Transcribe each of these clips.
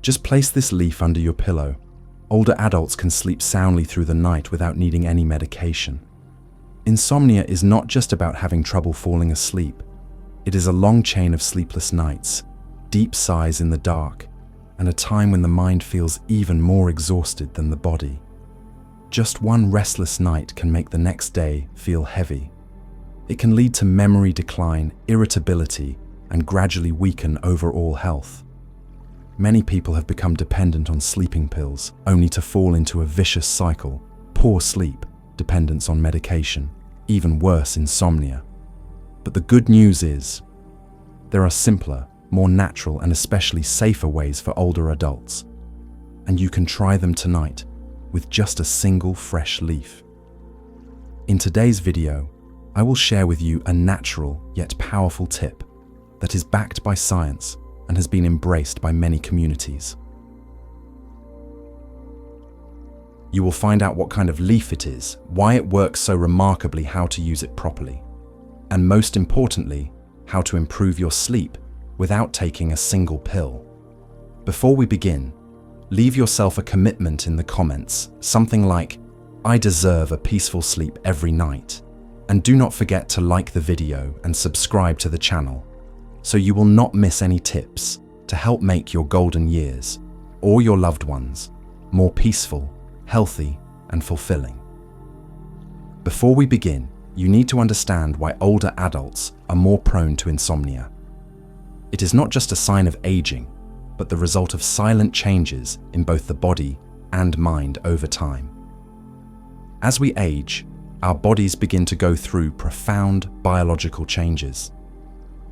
Just place this leaf under your pillow. Older adults can sleep soundly through the night without needing any medication. Insomnia is not just about having trouble falling asleep. It is a long chain of sleepless nights, deep sighs in the dark, and a time when the mind feels even more exhausted than the body. Just one restless night can make the next day feel heavy. It can lead to memory decline, irritability, and gradually weaken overall health. Many people have become dependent on sleeping pills, only to fall into a vicious cycle: poor sleep, dependence on medication, even worse, insomnia. But the good news is, there are simpler, more natural, and especially safer ways for older adults. And you can try them tonight with just a single fresh leaf. In today's video, I will share with you a natural yet powerful tip that is backed by science and has been embraced by many communities. You will find out what kind of leaf it is, why it works so remarkably, how to use it properly, and most importantly, how to improve your sleep without taking a single pill. Before we begin, leave yourself a commitment in the comments, something like, "I deserve a peaceful sleep every night." And do not forget to like the video and subscribe to the channel, so you will not miss any tips to help make your golden years, or your loved ones, more peaceful, healthy, and fulfilling. Before we begin, you need to understand why older adults are more prone to insomnia. It is not just a sign of aging, but the result of silent changes in both the body and mind over time. As we age, our bodies begin to go through profound biological changes.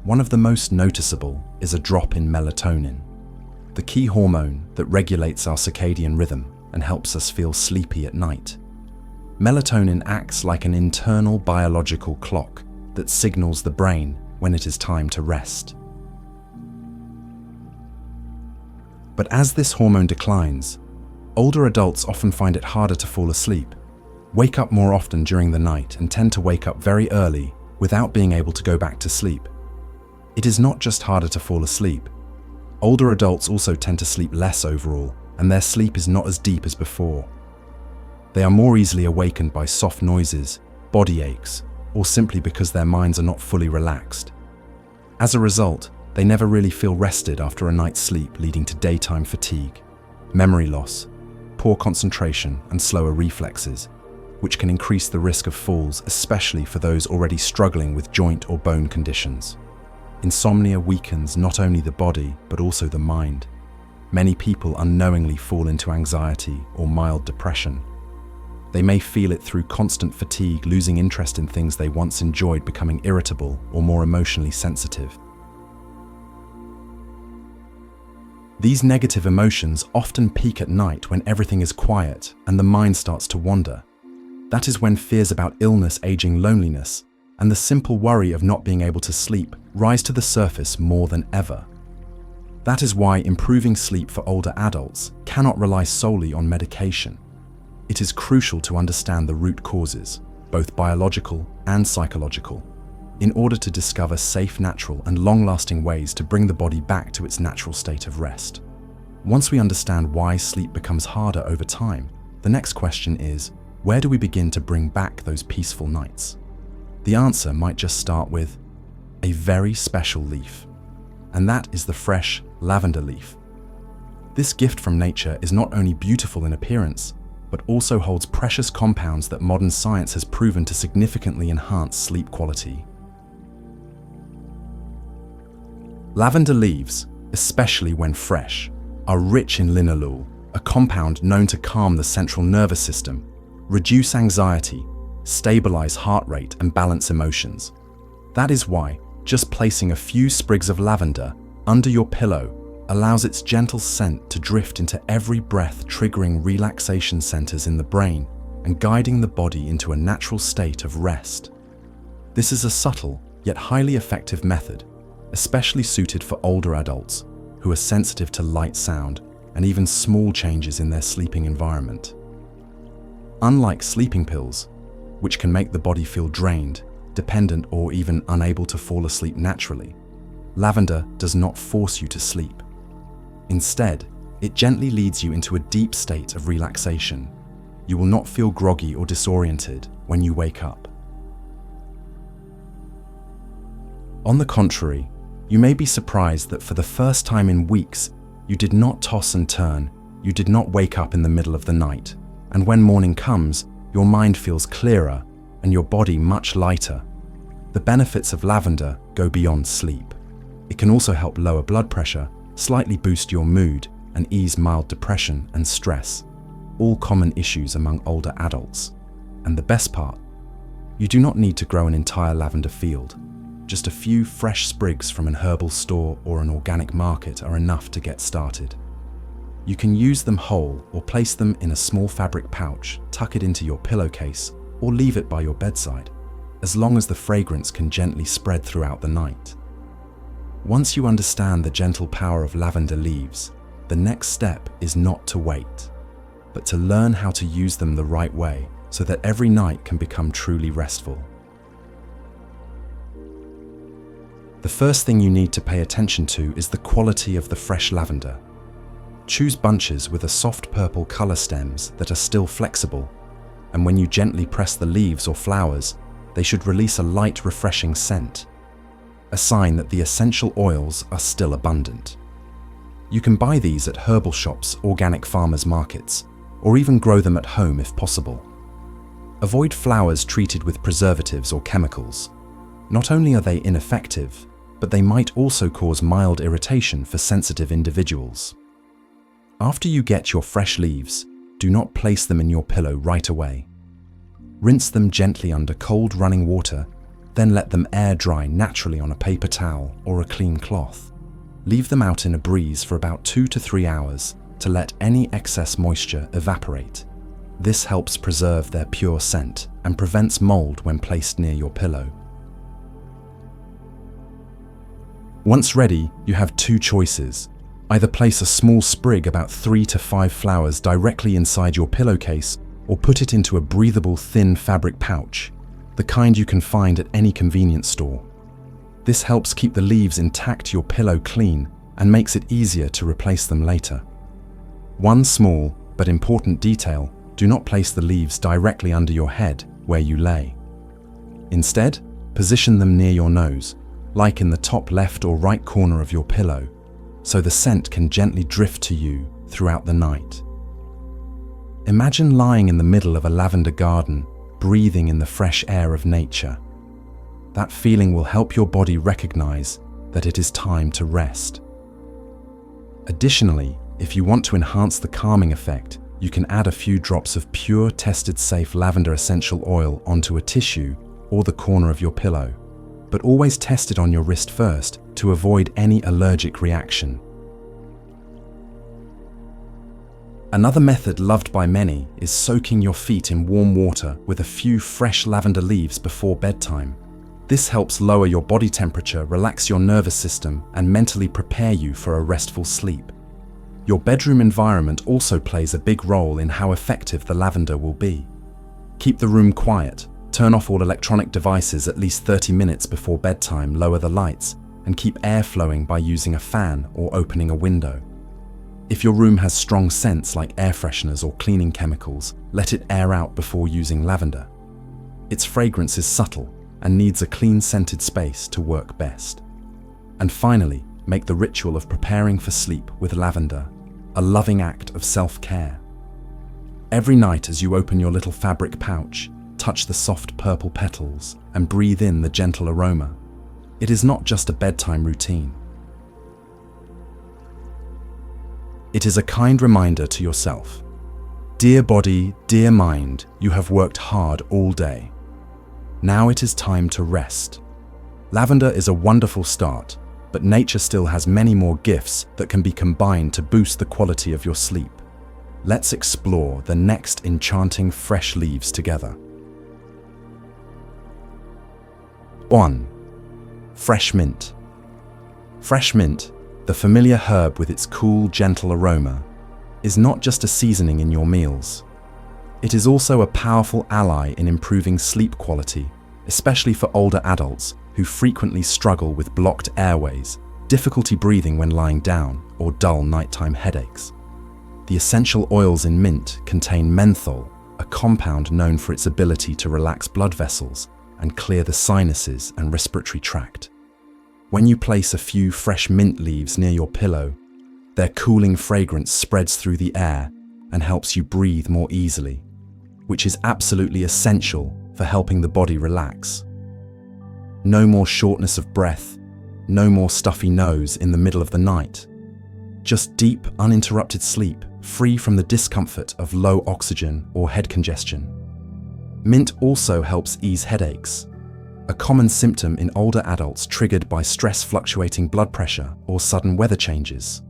One of the most noticeable is a drop in melatonin, the key hormone that regulates our circadian rhythm and helps us feel sleepy at night. Melatonin acts like an internal biological clock that signals the brain when it is time to rest. But as this hormone declines, older adults often find it harder to fall asleep, wake up more often during the night, and tend to wake up very early without being able to go back to sleep. It is not just harder to fall asleep. Older adults also tend to sleep less overall, and their sleep is not as deep as before. They are more easily awakened by soft noises, body aches, or simply because their minds are not fully relaxed. As a result, they never really feel rested after a night's sleep, leading to daytime fatigue, memory loss, poor concentration, and slower reflexes, which can increase the risk of falls, especially for those already struggling with joint or bone conditions. Insomnia weakens not only the body, but also the mind. Many people unknowingly fall into anxiety or mild depression. They may feel it through constant fatigue, losing interest in things they once enjoyed, becoming irritable or more emotionally sensitive. These negative emotions often peak at night when everything is quiet and the mind starts to wander. That is when fears about illness, aging, loneliness, and the simple worry of not being able to sleep rise to the surface more than ever. That is why improving sleep for older adults cannot rely solely on medication. It is crucial to understand the root causes, both biological and psychological, in order to discover safe, natural, and long-lasting ways to bring the body back to its natural state of rest. Once we understand why sleep becomes harder over time, the next question is, where do we begin to bring back those peaceful nights? The answer might just start with a very special leaf, and that is the fresh lavender leaf. This gift from nature is not only beautiful in appearance, but also holds precious compounds that modern science has proven to significantly enhance sleep quality. Lavender leaves, especially when fresh, are rich in linalool, a compound known to calm the central nervous system, reduce anxiety, stabilize heart rate, and balance emotions. That is why just placing a few sprigs of lavender under your pillow allows its gentle scent to drift into every breath, triggering relaxation centers in the brain and guiding the body into a natural state of rest. This is a subtle yet highly effective method, especially suited for older adults who are sensitive to light, sound, and even small changes in their sleeping environment. Unlike sleeping pills, which can make the body feel drained, dependent, or even unable to fall asleep naturally, lavender does not force you to sleep. Instead, It gently leads you into a deep state of relaxation. You will not feel groggy or disoriented when you wake up. On the contrary, you may be surprised that for the first time in weeks, you did not toss and turn, you did not wake up in the middle of the night, and when morning comes, your mind feels clearer and your body much lighter. The benefits of lavender go beyond sleep. It can also help lower blood pressure, slightly boost your mood, and ease mild depression and stress, all common issues among older adults. And the best part, you do not need to grow an entire lavender field. Just a few fresh sprigs from an herbal store or an organic market are enough to get started. You can use them whole or place them in a small fabric pouch, tuck it into your pillowcase, or leave it by your bedside, as long as the fragrance can gently spread throughout the night. Once you understand the gentle power of lavender leaves, the next step is not to wait, but to learn how to use them the right way so that every night can become truly restful. The first thing you need to pay attention to is the quality of the fresh lavender. Choose bunches with a soft purple color stems that are still flexible, and when you gently press the leaves or flowers, they should release a light, refreshing scent, a sign that the essential oils are still abundant. You can buy these at herbal shops, organic farmers markets, or even grow them at home if possible. Avoid flowers treated with preservatives or chemicals. Not only are they ineffective, but they might also cause mild irritation for sensitive individuals. After you get your fresh leaves, do not place them in your pillow right away. Rinse them gently under cold running water, then let them air dry naturally on a paper towel or a clean cloth. Leave them out in a breeze for about 2 to 3 hours to let any excess moisture evaporate. This helps preserve their pure scent and prevents mold when placed near your pillow. Once ready, you have 2 choices. Either place a small sprig, about 3 to 5 flowers, directly inside your pillowcase, or put it into a breathable, thin fabric pouch, the kind you can find at any convenience store. This helps keep the leaves intact, your pillow clean, and makes it easier to replace them later. One small but important detail: do not place the leaves directly under your head where you lay. Instead, position them near your nose, like in the top left or right corner of your pillow, so the scent can gently drift to you throughout the night. Imagine lying in the middle of a lavender garden, breathing in the fresh air of nature. That feeling will help your body recognize that it is time to rest. Additionally, if you want to enhance the calming effect, you can add a few drops of pure, tested safe lavender essential oil onto a tissue or the corner of your pillow, but always test it on your wrist first to avoid any allergic reaction. Another method loved by many is soaking your feet in warm water with a few fresh lavender leaves before bedtime. This helps lower your body temperature, relax your nervous system, and mentally prepare you for a restful sleep. Your bedroom environment also plays a big role in how effective the lavender will be. Keep the room quiet, turn off all electronic devices at least 30 minutes before bedtime, lower the lights, and keep air flowing by using a fan or opening a window. If your room has strong scents like air fresheners or cleaning chemicals, let it air out before using lavender. Its fragrance is subtle and needs a clean scented space to work best. And finally, make the ritual of preparing for sleep with lavender a loving act of self-care. Every night as you open your little fabric pouch, touch the soft purple petals and breathe in the gentle aroma. It is not just a bedtime routine. It is a kind reminder to yourself. Dear body, dear mind, you have worked hard all day. Now it is time to rest. Lavender is a wonderful start, but nature still has many more gifts that can be combined to boost the quality of your sleep. Let's explore the next enchanting fresh leaves together. 1. Fresh mint. Fresh mint, the familiar herb with its cool, gentle aroma, is not just a seasoning in your meals. It is also a powerful ally in improving sleep quality, especially for older adults who frequently struggle with blocked airways, difficulty breathing when lying down, or dull nighttime headaches. The essential oils in mint contain menthol, a compound known for its ability to relax blood vessels and clear the sinuses and respiratory tract. When you place a few fresh mint leaves near your pillow, their cooling fragrance spreads through the air and helps you breathe more easily, which is absolutely essential for helping the body relax. No more shortness of breath, no more stuffy nose in the middle of the night. Just deep, uninterrupted sleep, free from the discomfort of low oxygen or head congestion. Mint also helps ease headaches, a common symptom in older adults triggered by stress, fluctuating blood pressure, or sudden weather changes.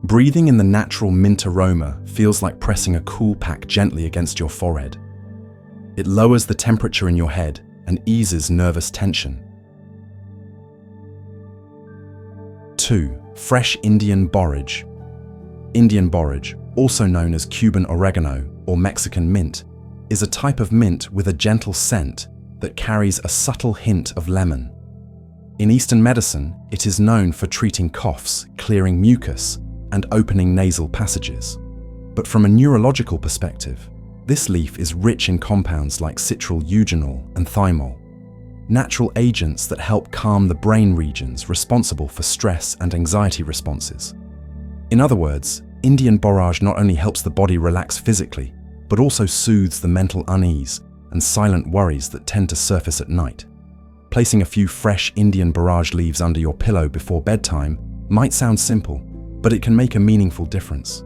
Breathing in the natural mint aroma feels like pressing a cool pack gently against your forehead. It lowers the temperature in your head and eases nervous tension. 2. Fresh Indian borage. Indian borage, also known as Cuban oregano or Mexican mint, is a type of mint with a gentle scent that carries a subtle hint of lemon. In Eastern medicine, it is known for treating coughs, clearing mucus, and opening nasal passages. But from a neurological perspective, this leaf is rich in compounds like citral eugenol and thymol, natural agents that help calm the brain regions responsible for stress and anxiety responses. In other words, Indian borage not only helps the body relax physically, but also soothes the mental unease and silent worries that tend to surface at night. Placing a few fresh Indian borage leaves under your pillow before bedtime might sound simple, but it can make a meaningful difference.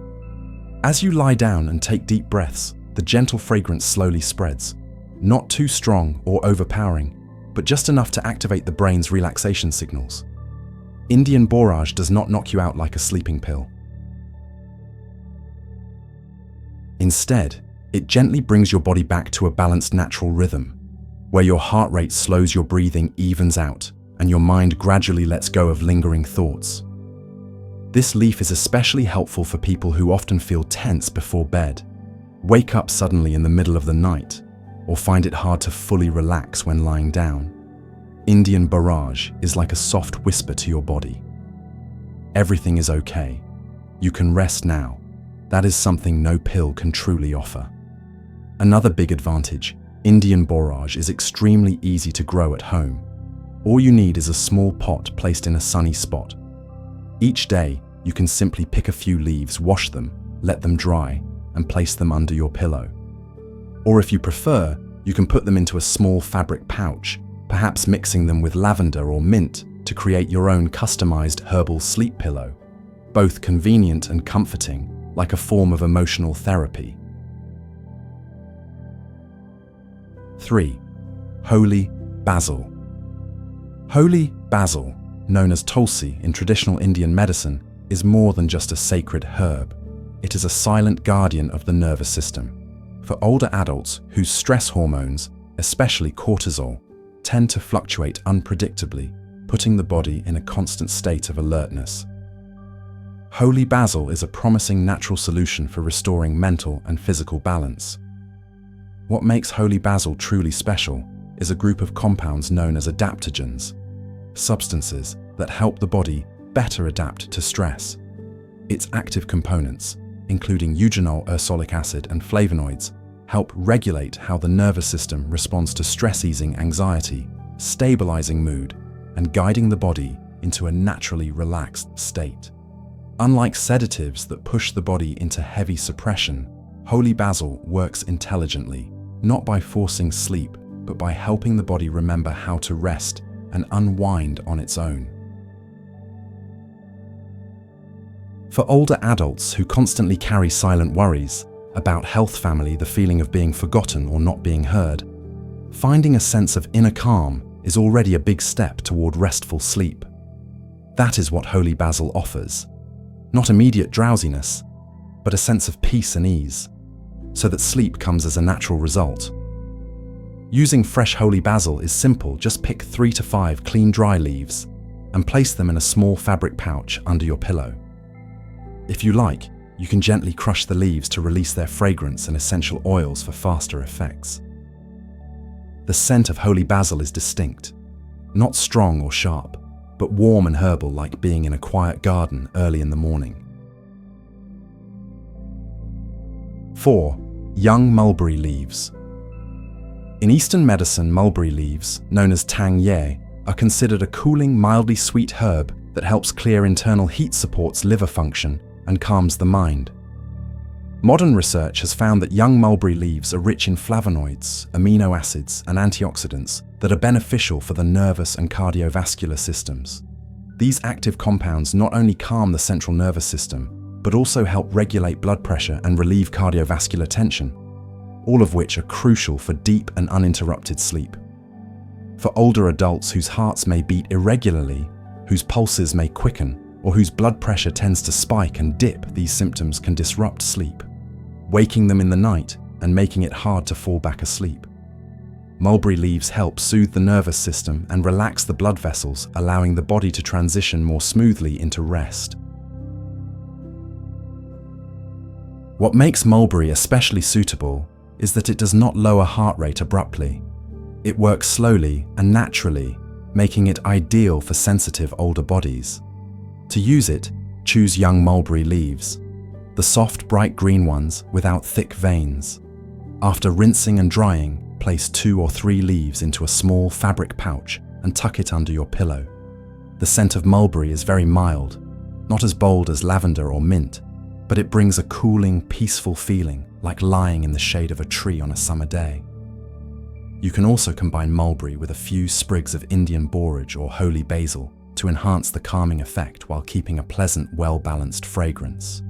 As you lie down and take deep breaths, the gentle fragrance slowly spreads, not too strong or overpowering, but just enough to activate the brain's relaxation signals. Indian borage does not knock you out like a sleeping pill. Instead, it gently brings your body back to a balanced natural rhythm, where your heart rate slows, your breathing evens out, and your mind gradually lets go of lingering thoughts. This leaf is especially helpful for people who often feel tense before bed, wake up suddenly in the middle of the night, or find it hard to fully relax when lying down. Indian borage is like a soft whisper to your body. Everything is okay. You can rest now. That is something no pill can truly offer. Another big advantage, Indian borage is extremely easy to grow at home. All you need is a small pot placed in a sunny spot. Each day, you can simply pick a few leaves, wash them, let them dry, and place them under your pillow. Or if you prefer, you can put them into a small fabric pouch, perhaps mixing them with lavender or mint to create your own customized herbal sleep pillow, both convenient and comforting, like a form of emotional therapy. 3. Holy basil. Holy basil, known as tulsi in traditional Indian medicine, is more than just a sacred herb. It is a silent guardian of the nervous system. For older adults whose stress hormones, especially cortisol, tend to fluctuate unpredictably, putting the body in a constant state of alertness. Holy basil is a promising natural solution for restoring mental and physical balance. What makes holy basil truly special is a group of compounds known as adaptogens, substances that help the body better adapt to stress. Its active components, including eugenol, ursolic acid, and flavonoids, help regulate how the nervous system responds to stress-easing anxiety, stabilizing mood, and guiding the body into a naturally relaxed state. Unlike sedatives that push the body into heavy suppression, holy basil works intelligently, not by forcing sleep, but by helping the body remember how to rest and unwind on its own. For older adults who constantly carry silent worries about health, family, the feeling of being forgotten or not being heard, finding a sense of inner calm is already a big step toward restful sleep. That is what holy basil offers. Not immediate drowsiness, but a sense of peace and ease, so that sleep comes as a natural result. Using fresh holy basil is simple. Just pick 3 to 5 clean dry leaves and place them in a small fabric pouch under your pillow. If you like, you can gently crush the leaves to release their fragrance and essential oils for faster effects. The scent of holy basil is distinct, not strong or sharp, but warm and herbal, like being in a quiet garden early in the morning. 4. Young mulberry leaves. In Eastern medicine, mulberry leaves, known as tang ye, are considered a cooling, mildly sweet herb that helps clear internal heat, supports liver function, and calms the mind. Modern research has found that young mulberry leaves are rich in flavonoids, amino acids, and antioxidants that are beneficial for the nervous and cardiovascular systems. These active compounds not only calm the central nervous system, but also help regulate blood pressure and relieve cardiovascular tension, all of which are crucial for deep and uninterrupted sleep. For older adults whose hearts may beat irregularly, whose pulses may quicken, or whose blood pressure tends to spike and dip, these symptoms can disrupt sleep, waking them in the night and making it hard to fall back asleep. Mulberry leaves help soothe the nervous system and relax the blood vessels, allowing the body to transition more smoothly into rest. What makes mulberry especially suitable is that it does not lower heart rate abruptly. It works slowly and naturally, making it ideal for sensitive older bodies. To use it, choose young mulberry leaves, the soft, bright green ones without thick veins. After rinsing and drying, place 2 or 3 leaves into a small fabric pouch and tuck it under your pillow. The scent of mulberry is very mild, not as bold as lavender or mint, but it brings a cooling, peaceful feeling, like lying in the shade of a tree on a summer day. You can also combine mulberry with a few sprigs of Indian borage or holy basil to enhance the calming effect while keeping a pleasant, well-balanced fragrance.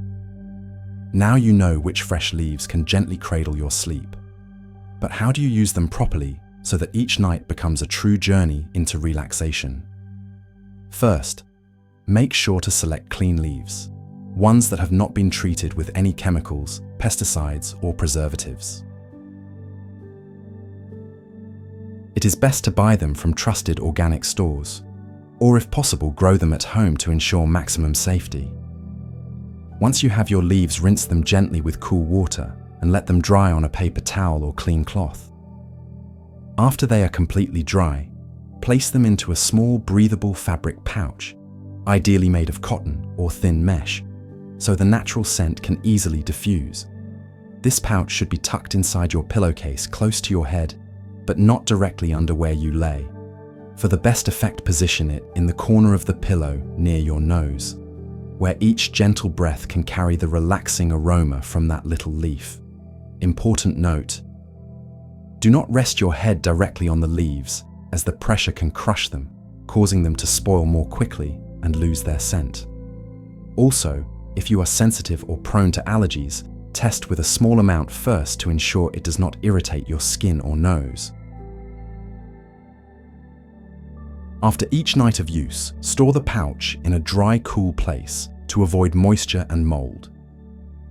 Now you know which fresh leaves can gently cradle your sleep. But how do you use them properly so that each night becomes a true journey into relaxation? First, make sure to select clean leaves, ones that have not been treated with any chemicals, pesticides, or preservatives. It is best to buy them from trusted organic stores, or if possible, grow them at home to ensure maximum safety. Once you have your leaves, rinse them gently with cool water and let them dry on a paper towel or clean cloth. After they are completely dry, place them into a small breathable fabric pouch, ideally made of cotton or thin mesh, so the natural scent can easily diffuse. This pouch should be tucked inside your pillowcase close to your head, but not directly under where you lay. For the best effect, position it in the corner of the pillow near your nose, where each gentle breath can carry the relaxing aroma from that little leaf. Important note: do not rest your head directly on the leaves, as the pressure can crush them, causing them to spoil more quickly and lose their scent. Also, if you are sensitive or prone to allergies, test with a small amount first to ensure it does not irritate your skin or nose. After each night of use, store the pouch in a dry, cool place to avoid moisture and mold.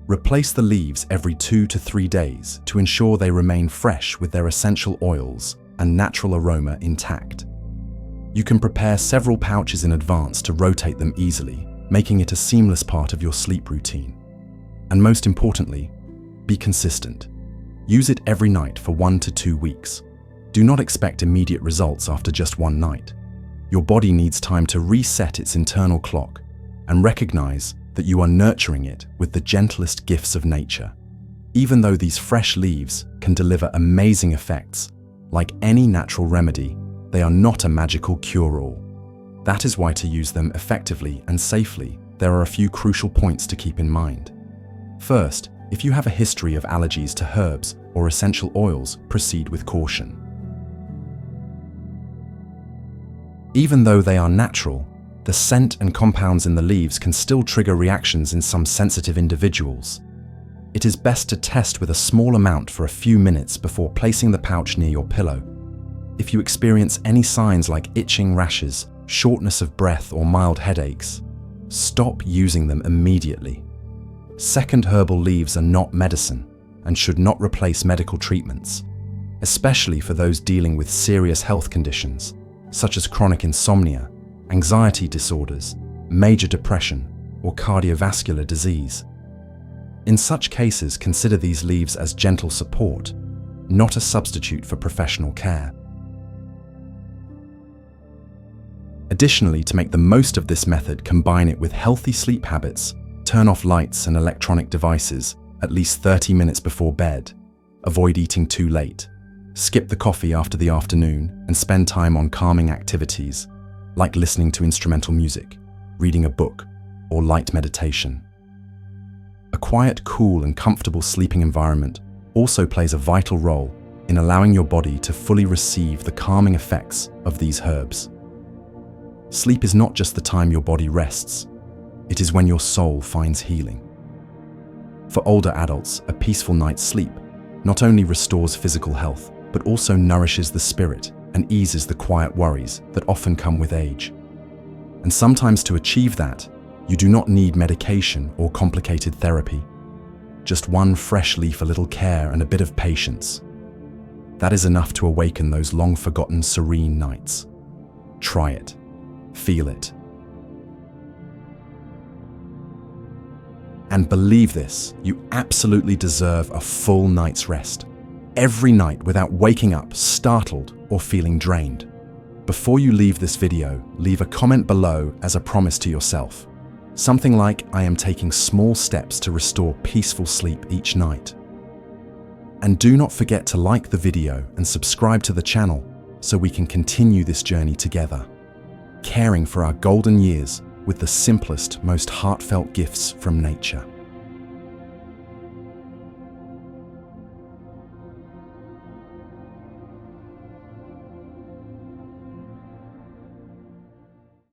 Replace the leaves every 2 to 3 days to ensure they remain fresh with their essential oils and natural aroma intact. You can prepare several pouches in advance to rotate them easily, making it a seamless part of your sleep routine. And most importantly, be consistent. Use it every night for 1 to 2 weeks. Do not expect immediate results after just one night. Your body needs time to reset its internal clock and recognize that you are nurturing it with the gentlest gifts of nature. Even though these fresh leaves can deliver amazing effects, like any natural remedy, they are not a magical cure-all. That is why, to use them effectively and safely, there are a few crucial points to keep in mind. First, if you have a history of allergies to herbs or essential oils, proceed with caution. Even though they are natural, the scent and compounds in the leaves can still trigger reactions in some sensitive individuals. It is best to test with a small amount for a few minutes before placing the pouch near your pillow. If you experience any signs like itching, rashes, shortness of breath, or mild headaches, stop using them immediately. Second, herbal leaves are not medicine and should not replace medical treatments, especially for those dealing with serious health conditions such as chronic insomnia, anxiety disorders, major depression, or cardiovascular disease. In such cases, consider these leaves as gentle support, not a substitute for professional care. Additionally, to make the most of this method, combine it with healthy sleep habits. Turn off lights and electronic devices at least 30 minutes before bed. Avoid eating too late. Skip the coffee after the afternoon and spend time on calming activities like listening to instrumental music, reading a book, or light meditation. A quiet, cool, and comfortable sleeping environment also plays a vital role in allowing your body to fully receive the calming effects of these herbs. Sleep is not just the time your body rests, it is when your soul finds healing. For older adults, a peaceful night's sleep not only restores physical health, but also nourishes the spirit and eases the quiet worries that often come with age. And sometimes to achieve that, you do not need medication or complicated therapy. Just one fresh leaf, a little care, and a bit of patience. That is enough to awaken those long-forgotten serene nights. Try it. Feel it. And believe this, you absolutely deserve a full night's rest. Every night without waking up startled or feeling drained. Before you leave this video, leave a comment below as a promise to yourself. Something like, I am taking small steps to restore peaceful sleep each night. And do not forget to like the video and subscribe to the channel so we can continue this journey together, caring for our golden years with the simplest, most heartfelt gifts from nature.